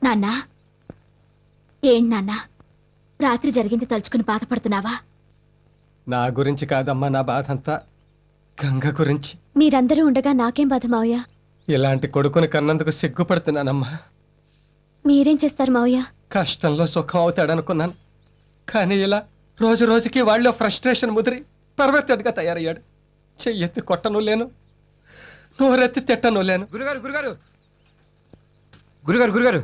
నాన్నా, ఏంటి నాన్నా రాత్రి జరిగింది తలుచుకుని బాధపడుతున్నావా? నా గురించి కాదమ్మా, నా బాధ అంతా గంగ గురించి. మీరందరూ ఉండగా నాకేం బాధ మావయ్య? ఇలాంటి కొడుకుని కన్నందుకు సిగ్గుపడుతున్నానమ్మా. మీరేం చేస్తారు మావయ్య? కష్టంలో సుఖం అవుతాడనుకున్నాను, కానీ ఇలా రోజు రోజుకి వాళ్ళలో ఫ్రస్ట్రేషన్ ముదిరి పర్వర్టెడ్గా తయారయ్యాడు. చెయ్యెత్తి కొట్టను లేను, నోరెత్తి తిట్టను లేను. గురుగారు గురుగారు గురుగారు గురుగారు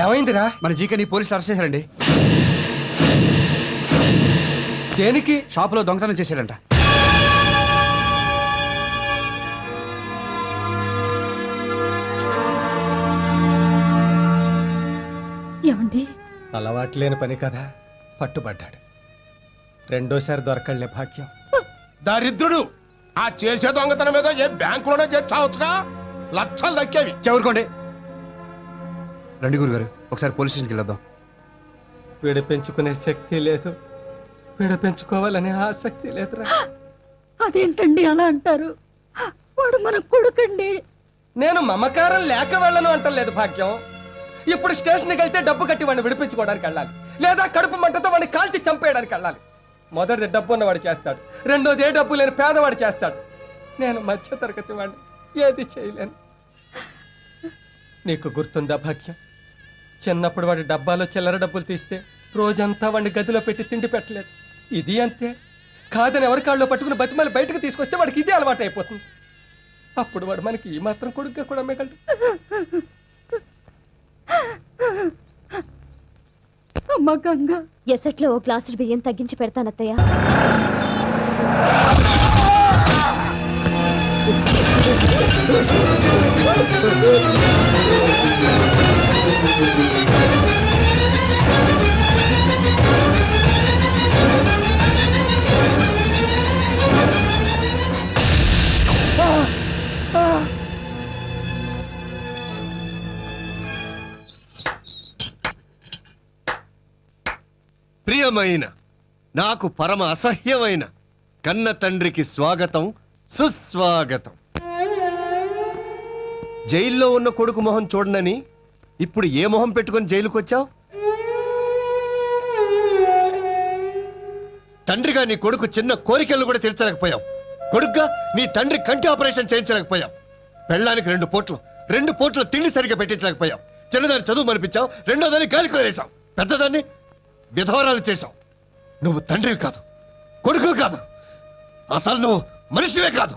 ఏమైందిరా? మన జీకేని పోలీసులు అరెస్ట్ చేశారండి. దేనికి? షాపులో దొంగతనం చేశాడంట. ఏమండి? అలవాటు లేని పని కదా, పట్టుబడ్డాడు. రెండోసారి దొరకళ్లే భాగ్యం. దరిద్రుడు ఆ చేసే దొంగతనం మీద ఏ బ్యాంకులోనే చేర్చావచ్చుగా, లక్షలు దక్కేవి. చెవురుకోండి. రండి గురుగారు, ఒకసారి పోలీస్ స్టేషన్కి వెళ్ళొద్దాం. విడిపించుకునే శక్తి లేదు, విడిపించుకోవాలనే ఆసక్తి లేదురా. అదేంటండి అలా అంటారు? వాడు మన కొడుకండి. నేను మమకారం లేక వెళ్ళను అంటలేదు భాగ్యం. ఇప్పుడు స్టేషన్కి వెళ్తే డబ్బు కట్టి వాడిని విడిపించుకోవడానికి వెళ్ళాలి, లేదా కడుపు మంటతో వాడిని కాల్చి చంపేయడానికి వెళ్ళాలి. మొదటిది డబ్బు ఉన్నవాడు చేస్తాడు, రెండోది ఏ డబ్బు లేని పేదవాడు చేస్తాడు. నేను మధ్య తరగతి వాడిని, ఏది చేయలేను. నీకు గుర్తుందా భాగ్యం, చిన్నప్పుడు వాడి డబ్బాలో చిల్లర డబ్బులు తీస్తే రోజంతా వాడిని గదిలో పెట్టి తిండి పెట్టలేదు. ఇది అంతే. కాదని ఎవరి కాళ్ళలో పట్టుకుని బతిమాలి బయటకు తీసుకొస్తే వాడికి ఇదే అలవాటు అయిపోతుంది. అప్పుడు వాడు మనకి ఈ మాత్రం కొడుకుగా కూడా మిగలడు. అమ్మ గంగ, ఎసట్లో ఓ గ్లాసు బియ్యం తగ్గించి పెడతానత్తయ్య. ప్రియమైన, నాకు పరమ అసహ్యమైన కన్న తండ్రికి స్వాగతం, సుస్వాగతం. జైల్లో ఉన్న కొడుకు మొహం చూడనని ఇప్పుడు ఏ మొహం పెట్టుకొని జైలుకు వచ్చావు? తండ్రిగా నీ కొడుకు చిన్న కోరికలు కూడా తీర్చలేకపోయావు. కొడుకుగా నీ తండ్రి కంటి ఆపరేషన్ చేయించలేకపోయావు. పెళ్ళానికి 2 పూట్ల తిండి సరిగ్గా పెట్టించలేకపోయావు. చిన్నదాన్ని చదువు మనిపించావు, రెండోదాన్ని గాలికి వదిలేశావు, పెద్దదాన్ని విధవరాలు చేశావు. నువ్వు తండ్రివి కాదు, కొడుకు కాదు, అసలు నువ్వు మనిషివే కాదు.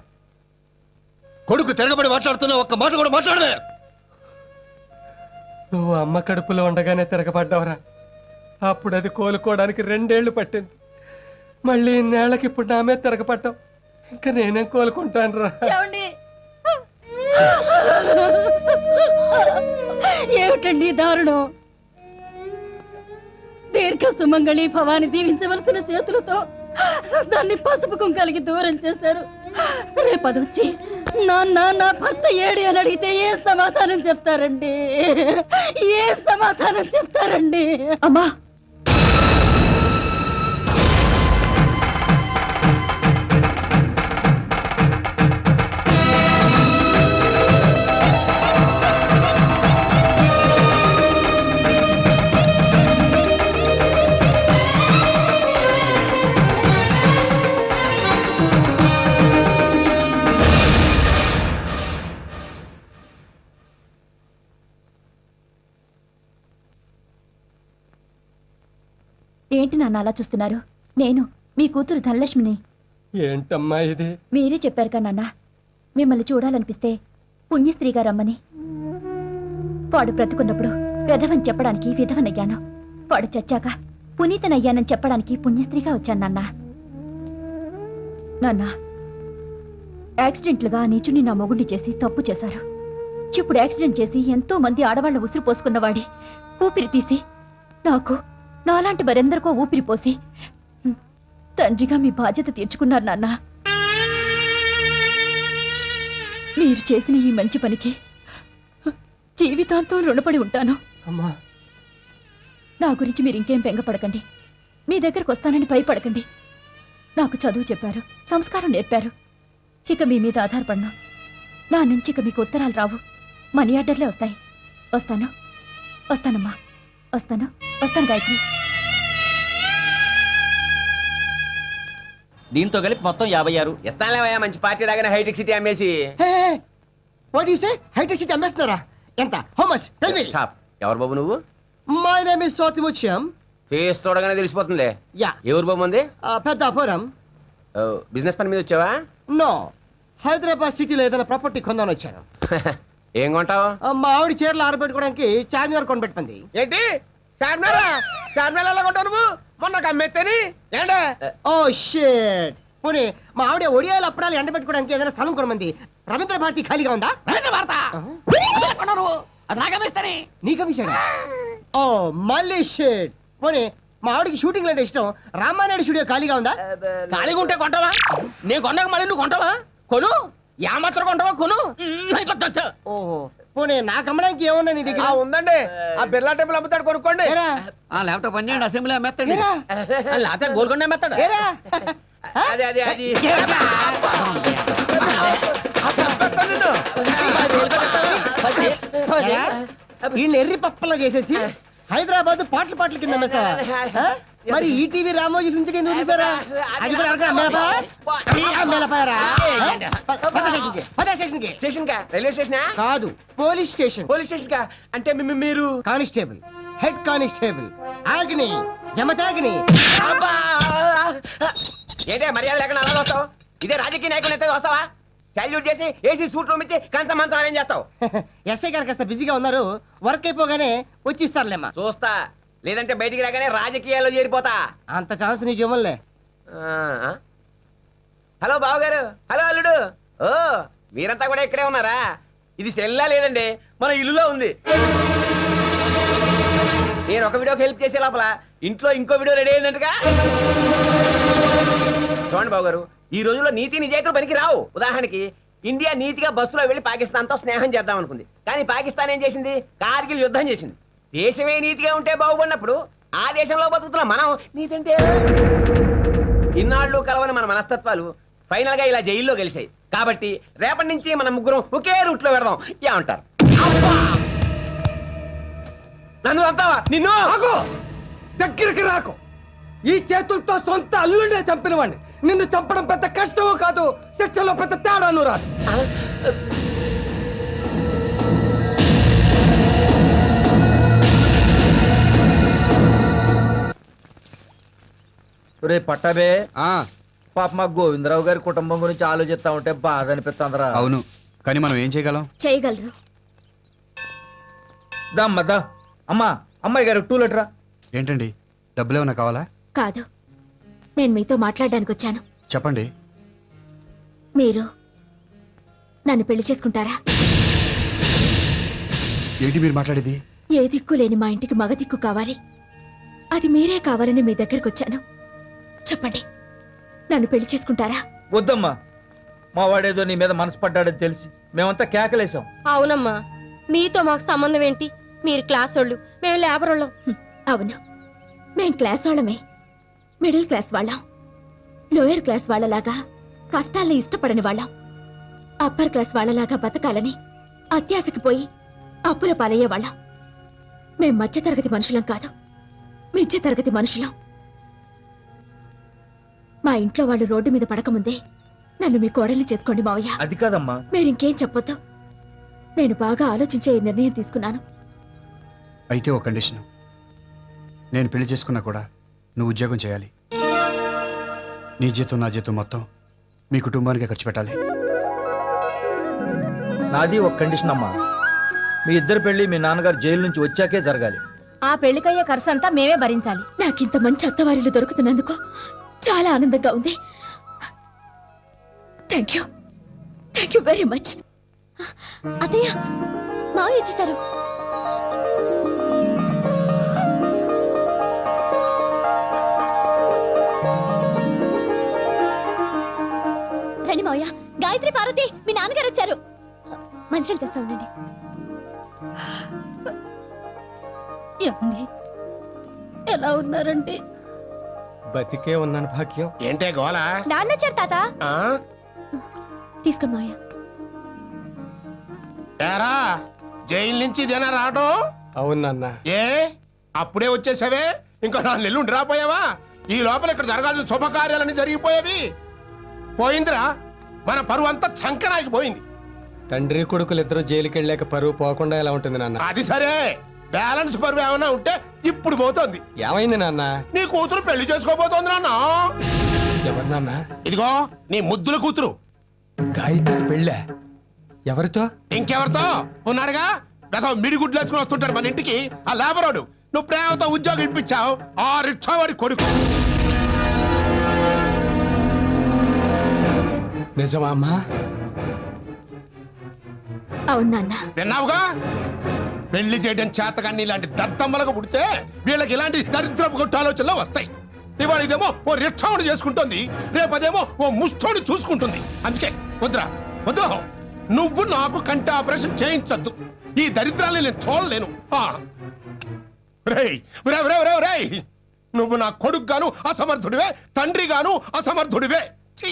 కొడుకు తిరగబడి మాట్లాడుతున్నా, ఒక్క మాట కూడా మాట్లాడలే. నువ్వు అమ్మ కడుపులో ఉండగానే తిరగబడ్డావురా. అప్పుడు అది కోలుకోవడానికి 2 ఏళ్లు పట్టింది. మళ్ళీ ఇన్నేళ్లకి ఇప్పుడు నామే తిరగబడ్డావు. ఇంకా నేనేం కోలుకుంటాను రా. ఏమిటండి దారుణం? దీర్ఘ సుమంగళి భవాని దీవించవలసిన చేతులతో దాన్ని పసుపు కుంకాలకి దూరం చేశారు. రేపదొచ్చి నాన్న నా భర్త ఏడి అని అడిగితే ఏ సమాధానం చెప్తారండి? ఏ సమాధానం చెప్తారండి? అమ్మా, ఏంటి నాన్న అలా చూస్తున్నారు? నేను మీ కూతురు ధనలక్ష్మిని. ఏంటమ్మా ఇది? మీరే చెప్పారు కదా నాన్న, మిమ్మల్ని చూడాలనిపిస్తే పుణ్యస్త్రీగా రమ్మని. వాడు బ్రతుకున్నప్పుడు విధవని చెప్పడానికి విధవనయ్యాను. వాడు చచ్చాక పునీతనయ్యానని చెప్పడానికి పుణ్యస్త్రీగా వచ్చాను నాన్న. నాన్న, యాక్సిడెంట్లుగా నీచుని నా మొగుడిని చేసి తప్పు చేశారు. ఇప్పుడు యాక్సిడెంట్ చేసి ఎంతో మంది ఆడవాళ్ల ఉసిరు పోసుకున్నవాడి ఊపిరి తీసి నాకు, నాలాంటి మరెందరికో ఊపిరి పోసి తండ్రిగా మీ బాధ్యత తీర్చుకున్నారు నాన్న. మీరు చేసిన ఈ మంచి పనికి జీవితాంతం రుణపడి ఉంటాను. అమ్మా, నా గురించి మీరు ఇంకేం బెంగపడకండి. మీ దగ్గరకు వస్తానని భయపడకండి. నాకు చదువు చెప్పారు, సంస్కారం నేర్పారు. ఇక మీ మీద ఆధారపడను. నా నుంచి ఇక మీకు ఉత్తరాలు రావు, మనీ ఆర్డర్లే వస్తాయి. వస్తాను. వస్తానమ్మా, వస్తాను వస్తాను గాయత్రి. దీంతో కలిపి మొత్తం 56. ఎత్తాలేవయ్యా మంచి పార్టీ లాగానే హైటెక్ సిటీ అమ్మేసి. వాట్ యు సే హైటెక్ సిటీ అమ్మేస్తున్నారా? ఎంత? How much? Tell me. Shop ఎవరు బాబు నువ్వు? My name is Sothimuthyam. Face చూడగానే తెలిసిపోతుందిలే. యా. ఎవరు బాబు ఉంది? పెద్దాపురం. బిజినెస్ పని మీద వచ్చావా? నో, హైదరాబాద్ సిటీలో ఏదైనా ప్రాపర్టీ కొందామని వచ్చాను. ఏం కొంటావు? మా ఆవిడ చీరలు ఆరబెట్టుకోవడానికి చార్మినార్ కొనిపెట్టుకుంది. ఏంటి చార్మినార్ ఎలా కొంటావు నువ్వు? మొన్న అమ్మేత్తేని ఏంటే? Oh shit. పోనీ మా ఆవిడ ఒడియాలు అప్పడాలు ఎండబెట్టుకోవడానికి ఏదైనా స్థలం కొనమంది. రవీంద్ర భారతి ఖాళీగా ఉందా? నీకమిస్తాడా? ఓ మళ్ళీ షిట్. పోనీ మా ఆవిడకి షూటింగ్ అంటే ఇష్టం. రామానాయుడు స్టూడియో ఖాళీగా ఉందా? ఖాళీగా ఉంటే కొంటావా? నేను కొన్నాక మళ్ళీ నువ్వు కొంటావా? కొను. మాత్రం కొంటావా? కొను. ఓహో, పోనీ నాకు అమ్మడానికి ఏమన్నా నీ దగ్గర? ఉందండి. ఆ బిర్లా టెంపుల్ అమ్ముతాడు, కొనుక్కోండి. ఏరా? లేకపోతే పని చేయండి, అసెంబ్లీ అమ్మేస్తాడు. ఏరా? లేకపోతే గోల్కొండ అమ్మేస్తాడు. ఏరా? అది ఏరా? వీళ్ళని ఎర్రి పప్పలా చేసేసి హైదరాబాద్ పాటల కింద అమ్మేస్తావా? ఆ? మరి ఈటీవీ రామోజీ ఫిల్మ్ సిటీ ఎందుకు తీసారా? అది కూడా స్టేషన్ కా? రైల్వే స్టేషనా? కాదు, పోలీస్ స్టేషన్. పోలీస్ స్టేషన్ కా? అంటే మీరు కానిస్టేబుల్, హెడ్ కానిస్టేబుల్ ఆగ్ని జమతాగ్ని. ఏంటే మర్యాద లేకుండా అలా వస్తావు? ఇదే రాజకీయ నాయకులు అయితే వస్తావా? సాల్యూట్ చేసి ఏసీ సూట్ రూమ్ ఇచ్చి కంచం మంచం ఏం చేస్తావు? ఎస్ఐ గారు కాస్త బిజీగా ఉన్నారు, వర్క్ అయిపోగానే వచ్చిస్తారులేమ్మా. చూస్తా, లేదంటే బయటికి రాగానే రాజకీయాల్లో చేరిపోతా. అంత ఛాన్స్ నీకు ఇవ్వలే. హలో బావగారు, హలో అల్లుడు. ఓ మీరంతా కూడా ఇక్కడే ఉన్నారా? ఇది సెల్లా లేదండి, మన ఇల్లులో ఉంది. నేను ఒక వీడియోకి హెల్ప్ చేసే లోపల ఇంట్లో ఇంకో వీడియో రెడీ అయిందంటగా. చూడండి బాబు గారు, ఈ రోజుల్లో నీతి నిజాయితీలు పనికి రావు. ఉదాహరణకి ఇండియా నీతిగా బస్సులో వెళ్లి పాకిస్తాన్ తో స్నేహం చేద్దాం అనుకుంది, కానీ పాకిస్తాన్ ఏం చేసింది? కార్గిల్ యుద్ధం చేసింది. దేశమే నీతిగా ఉంటే బాగుపడినప్పుడు ఆ దేశంలో బతుకుతున్న మనం నీతి అంటే ఇన్నాళ్ళు కలవని మన మనస్తత్వాలు ఫైనల్ గా ఇలా జైల్లో గెలిచాయి. కాబట్టి రేపటి నుంచి మన ముగ్గురం ఒకే రూట్ లో పెడదాం. ఏమంటారు? నన్ను అంతావా? నిన్ను దగ్గరికి రాకు. ఈ చేతులతో సొంత అల్లుండే చంపిన వాడిని నిన్ను చంపడం పెద్ద కష్టమో కాదు, శిక్షలో పెద్ద తేడాను రాదు. రే పట్టాబే, పాప మా గోవిందరావు గారి కుటుంబం గురించి ఆలోచిస్తా ఉంటే బాధ అనిపిస్తుందిరా. అవును, కానీ మనం ఏం చేయగలం? చేయగలరు. దమ్మద్దా. అమ్మా, అమ్మాయి గారు 2 లీటరా. ఏంటండి, డబ్బులు ఏమైనా కావాలా? కాదు, నేను మీతో మాట్లాడడానికి వచ్చాను. చెప్పండి. మీరు నన్ను పెళ్లి చేసుకుంటారా? ఏంటి మీరు మాట్లాడేది? ఏ దిక్కు లేని మా ఇంటికి మగ దిక్కు కావాలి, అది మీరే కావాలని మీ దగ్గరకు వచ్చాను. చెప్పండి, నన్ను పెళ్లి చేసుకుంటారా? వద్దమ్మా, మా వాడేదో నీ మీద మనసు పడ్డాడని తెలిసి మేమంతా కేకలేసాం. అవునమ్మా, మీతో మాకు సంబంధం ఏంటి? మీరు క్లాస్ వాళ్ళు, మేము లేబర్ వాళ్ళం. అవును, మేం క్లాస్ వాళ్ళమే. మిడిల్ క్లాస్ వాళ్ళం. లోయర్ క్లాస్ వాళ్ళలాగా కష్టాల్ని ఇష్టపడని వాళ్ళం. అప్పర్ క్లాస్ వాళ్ళలాగా బతకాలని అత్యాశకి పోయి అప్పుల పాలయ్యే వాళ్ళం. మేం మధ్యతరగతి మనుషులం కాదు, మిధ్య తరగతి మనుషులం. మా ఇంట్లో వాళ్ళు రోడ్డు మీద పడకముందే నన్ను మీ కోడల్ని చేసుకోండి మావయ్య. అది కాదమ్మా. మీరింకేం చెప్పొద్దు. నేను బాగా ఆలోచించే ఈ నిర్ణయం తీసుకున్నాను. అయితే ఒక కండిషన్, నేను పెళ్లి చేసుకున్నా కూడా నువ్వు ఉద్యోగం చేయాలి. నీ జీతం నా జీతం మొత్తం మీ కుటుంబానికి ఖర్చు పెట్టాలి. నాది ఒక కండిషన్ అమ్మా, మీ ఇద్దరు పెళ్లి మీ నాన్నగారు జైలు నుంచి వచ్చాకే జరగాలి. ఆ పెళ్లికయ్యే ఖర్చు అంతా మేమే భరించాలి. నాకింత మంచి అత్తవారిలు దొరుకుతున్నందుకు చాలా ఆనందంగా ఉంది. Thank you very much. అత్తయ్య, మావయ్య వచ్చేసారు. రండి మావయ్య. గాయత్రి, పార్వతి, మీ నాన్నగారు వచ్చారు. మంచిలు తెస్తా ఉండండి. ఏమండి, ఎలా ఉన్నారంటే? బతికే ఉన్నాను భాగ్యం. ఏంటే గోలా? నాన్న వచ్చారు తాత. తీసుకోండి మావయ్య. ఏరా, జైలు నుంచి ఇదేనా రావడం? అవును నాన్న. ఏ అప్పుడే వచ్చేసావే? ఇంకా 4 నెలలు రాపోయావా? ఈ లోపల ఇక్కడ జరగాల్సిన శుభకార్యాలన్నీ జరిగిపోయేవి. పోయిందిరా, మన పరువు అంతా చంకరాకి పోయింది. తండ్రి కొడుకులు ఇద్దరు జైలుకి వెళ్ళాక పరువు పోకుండా ఎలా ఉంటుంది నాన్న? అది సరే, బ్యాలెన్స్ పరువు ఏమైనా ఉంటే ఇప్పుడు పోతోంది. ఏమైంది నాన్న? నీ కూతురు పెళ్లి చేసుకోబోతోంది నాన్న. ఎవరు నాన్న? ఇదిగో నీ ముద్దుల కూతురు. గాయత్రికి పెళ్ళా? ఎవరితో? ఇంకెవరితో ఉన్నాడుగా, గత మిడిగుడ్లు వేసుకుని వస్తుంటాడు మన ఇంటికి ఆ లేబరోడు. నువ్వు ప్రేమతో ఉద్యోగం ఇప్పించావు, ఆ రిక్షావాడి కొడుకు. నిజమా అమ్మా? అవును నాన్న. విన్నావుగా, పెళ్లి చేయడం చేతగాన్ని ఇలాంటి దద్దమ్మలకు పుడితే వీళ్ళకి ఇలాంటి దరిద్రపు కొట్టు ఆలోచనలు వస్తాయి. ఇవాళ ఇదేమో ఓ రిక్షావుడు చేసుకుంటుంది, రేపదేమో ఓ ముష్టోడు చూసుకుంటుంది. అందుకే వద్దురా, వద్దు. నువ్వు నాకు కంటి ఆపరేషన్ చేయించద్దు. ఈ దరిద్రాన్ని నేను చూడలేను. రేయ్, రేయ్, రేయ్, రేయ్, రేయ్, నువ్వు నా కొడుకు గాను అసమర్థుడివే, తండ్రి గాను అసమర్థుడివే. ఛీ!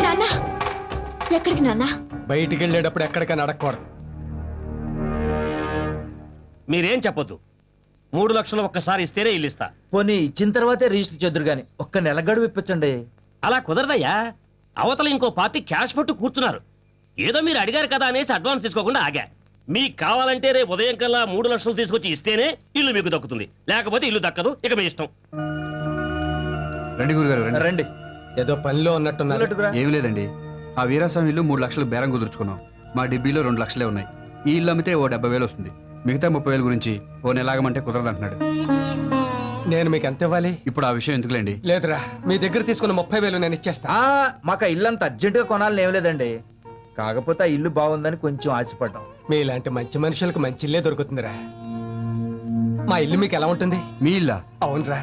నాన్న, ఎక్కడికి నాన్న? బయటికి వెళ్ళేటప్పుడు ఎక్కడికైనా అడగకూడదు. మీరేం చెప్పొద్దు. 3 లక్షలు ఒక్కసారి ఇస్తేనే ఇల్లు ఇస్తా. పోనీ ఇచ్చిన తర్వాతే రిజిస్టర్ చేద్దరు గాని ఒక్క నెల గడువు ఇప్పించండి. అలా కుదరదయ్యా. అవతల ఇంకో పార్టీ క్యాష్ పట్టు కూర్చున్నారు. ఏదో మీరు అడిగారు కదా అనేసి అడ్వాన్స్ తీసుకోకుండా ఆగా. మీకు కావాలంటే రేపు ఉదయం కల్లా 3 లక్షలు తీసుకొచ్చి ఇస్తేనే ఇల్లు మీకు దక్కుతుంది, లేకపోతే ఇల్లు దక్కదు. ఇక మీ ఇష్టం. రండి గురుగారు రండి. రండి. ఏదో పనిలో ఉన్నట్టున్నారు. ఉన్నట్టుకురా. ఏమి లేదండి, ఆ వీరాస్వామి ఇల్లు 3 లక్షలు బేరం కుదుర్చుకున్నాం. మా డిబ్బీలో 2 లక్షలే ఉన్నాయి. ఈ ఇల్లు అమ్మితే ఓ 70,000 వస్తుంది. మిగతా 30,000 గురించి ఓ నెలాగమంటే కుదరదంటున్నాడు. నేను మీకు ఎంత ఇవ్వాలి? ఇప్పుడు ఆ విషయం ఎందుకులేండి. లేదురా, మీ దగ్గర తీసుకున్న 30,000 నేను ఇచ్చేస్తా. మాకు ఆ ఇల్లు అంత అర్జెంటుగా కొనాలని ఏం లేదండి. కాకపోతే ఆ ఇల్లు బాగుందని కొంచెం ఆశపడ్డాం. మీలాంటి మంచి మనుషులకు మంచి ఇల్లే దొరుకుతుందిరా. మా ఇల్లు మీకు ఎలా ఉంటుంది? మీ ఇల్లా? అవునరా,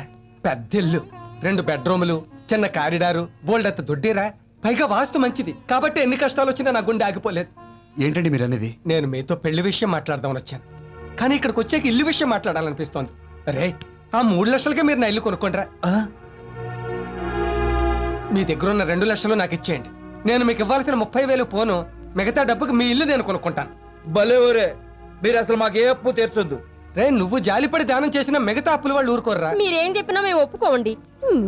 పెద్ద ఇల్లు, 2 బెడ్రూములు, చిన్న కారిడారు, బోల్డంత దొడ్డిరా. పైగా వాస్తు మంచిది కాబట్టి ఎన్ని కష్టాలు వచ్చినా నా గుండె ఆగిపోలేదు. ఏంటండి మీరు అనేది? నేను మీతో పెళ్లి విషయం మాట్లాడదామని వచ్చాను, కానీ ఇక్కడికి వచ్చాక ఇల్లు విషయం మాట్లాడాలనిపిస్తోంది. రే, ఆ 3 లక్షలకే మీరు నా ఇల్లు కొనుక్కోండిరా. మీ దగ్గర ఉన్న 2 లక్షలు నాకు ఇచ్చేయండి. నేను మీకు ఇవ్వాల్సిన 30,000 పోను, మిగతా డబ్బుకి మీ ఇల్లు నేను కొనుక్కుంటాను. భలే ఊరే, మీరు అసలు మాకు ఏ అప్పు తీర్చొద్దు. రే, నువ్వు జాలిపడి దానం చేసిన మిగతా అప్పుల వాళ్ళు ఊరుకోర్రా. మీరేం చెప్పినా మేము ఒప్పుకోండి.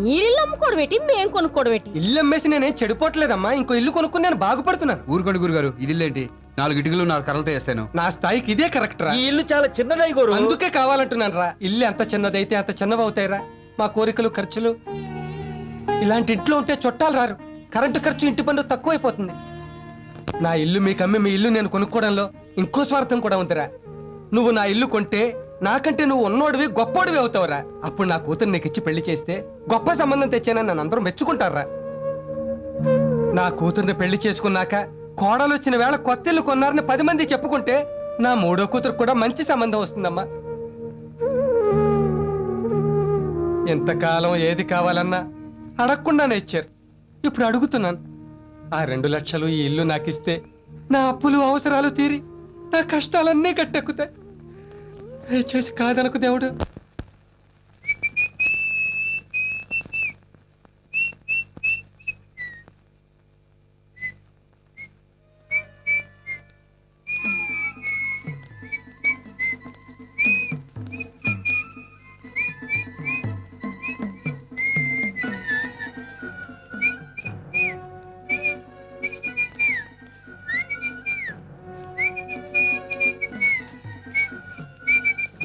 మీరిల్లు అమ్ముకోవడం ఏంటి, మేం కొనుక్కోవడం ఏంటి? ఇల్లు అమ్మేసి నేనేం చెడిపోవట్లేదమ్మా, ఇంకో ఇల్లు కొనుక్కుని నేను బాగుపడుతున్నాను. ఊరుకోండి గురుగారు, ఇది ఇల్లేంటి? 4 ఇటుకలు 4 కర్రలతో వేస్తాను. నా స్థాయికి ఇదే కరెక్ట్ రా. ఈ ఇల్లు చాలా చిన్నదై గోరు. అందుకే కావాలంటున్నాను రా. ఇల్లు ఎంత చిన్నదైతే అంత చిన్నవి అవుతాయిరా. మా కోరికలు ఖర్చులు ఇలాంటి ఇంట్లో ఉంటే చుట్టాలు రారు, కరెంటు ఖర్చు ఇంటి పన్ను తక్కువైపోతుంది. నా ఇల్లు మీకు అమ్మి మీ ఇల్లు నేను కొనుక్కోవడంలో ఇంకో స్వార్థం కూడా ఉందిరా. నువ్వు నా ఇల్లు కొంటే నాకంటే నువ్వు ఉన్నోడివి గొప్పోడివి అవుతావురా. అప్పుడు నా కూతురు నీకు ఇచ్చి పెళ్లి చేస్తే గొప్ప సంబంధం తెచ్చానని నన్ను అందరూ మెచ్చుకుంటారా. నా కూతుర్ని పెళ్లి చేసుకున్నాక కోడలు వచ్చిన వేళ కొత్త ఇల్లు కొన్నారని 10 మంది చెప్పుకుంటే నా 3వ కూతురు కూడా మంచి సంబంధం వస్తుందమ్మా. ఎంతకాలం ఏది కావాలన్నా అడగకుండానే ఇచ్చారు. ఇప్పుడు అడుగుతున్నాను. ఆ 2 లక్షలు ఈ ఇల్లు నాకిస్తే నా అప్పులు అవసరాలు తీరి నా కష్టాలన్నీ గట్టెక్కుతాయి. దయచేసి కాదనకు దేవుడు.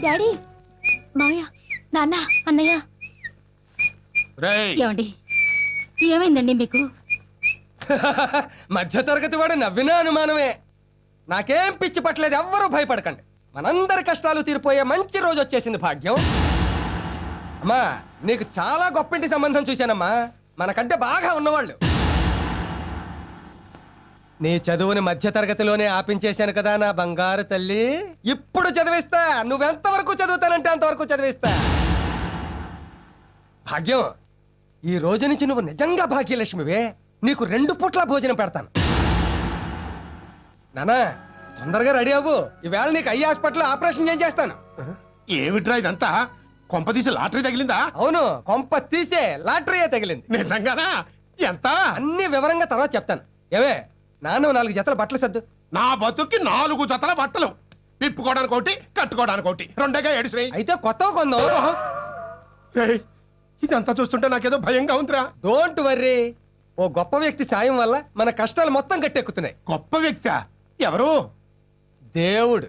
డాడీ, మావయ్య, నాన్న, అన్నయ్య. రేయ్, ఏమండి, ఏమైందండి మీకు? మధ్య తరగతి వాడు నవ్వినా అనుమానమే. నాకేం పిచ్చి పట్టలేదు, ఎవ్వరూ భయపడకండి. మనందరి కష్టాలు తీరిపోయే మంచి రోజు వచ్చేసింది భాగ్యం. అమ్మా, నీకు చాలా గొప్పింటి సంబంధం చూశానమ్మా, మనకంటే బాగా ఉన్నవాళ్ళు. నీ చదువుని మధ్య తరగతిలోనే ఆపించేశాను కదా నా బంగారు తల్లి. ఇప్పుడు చదివిస్తా, నువ్వెంతవరకు చదువుతానంటే అంతవరకు చదివిస్తా. భాగ్యం, ఈ రోజు నుంచి నువ్వు నిజంగా భాగ్యలక్ష్మివే. నీకు 2 పూట్ల భోజనం పెడతాను. నానా, తొందరగా రెడీ అవ్వు. ఈవేళ నీకు ఐ హాస్పిటల్ ఆపరేషన్ చేస్తాను. ఏమిట్రా ఇదంతా కొంపదీసి లాటరీ తగిలిందా అవును, కొంప తీసే లాటరీయే తగిలింది. నిజంగానా? ఎంత? అన్ని వివరంగా తర్వాత చెప్తాను. ఏవే నాన్న 4 జతల బట్టలు సర్దు. నా బతుక్కి 4 జతల బట్టలు, విప్పుకోవడానికి ఒకటి, కట్టుకోవడానికి ఒకటి, రెండేగా ఏడిసినాయి. అయితే కొత్తగా కొందాం. ఏయ్, ఇదంతా చూస్తుంటే నాకేదో భయంగా ఉందిరా. డోంట్ వర్రీ, ఓ గొప్ప వ్యక్తి సాయం వల్ల మన కష్టాలు మొత్తం గట్టెక్కుతున్నాయి. గొప్ప వ్యక్తి ఎవరు? దేవుడు.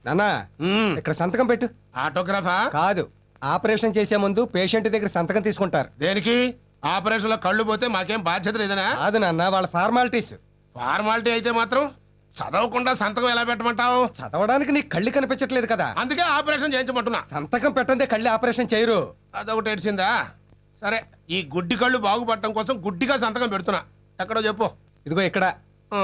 నాన్నా, మ్మ్. ఇక్కడ సంతకం పెట్టు. ఆటోగ్రాఫా? కాదు, ఆపరేషన్ చేసే ముందు పేషెంట్ దగ్గర సంతకం తీసుకుంటారు. దేనికి? ఆపరేషన్ లో కళ్ళు పోతే మాకేం బాధ్యత లేదనా? కాదు నాన్న, వాళ్ళ ఫార్మాలిటీస్. ఫార్మాలిటీ అయితే మాత్రం చదవకుండా సంతకం ఎలా పెట్టమంటావు? చదవడానికి నీకు కళ్ళు కనిపించట్లేదు కదా, అందుకే ఆపరేషన్ చేయించమంటున్నా. సంతకం పెట్టందే కళ్ళు ఆపరేషన్ చేయరు. అదొకటి ఏడ్చిందా? సరే, ఈ గుడ్డి కళ్ళు బాగుపడటం కోసం గుడ్డిగా సంతకం పెడుతున్నా. ఎక్కడో చెప్పు. ఇదిగో ఇక్కడ. ఆ,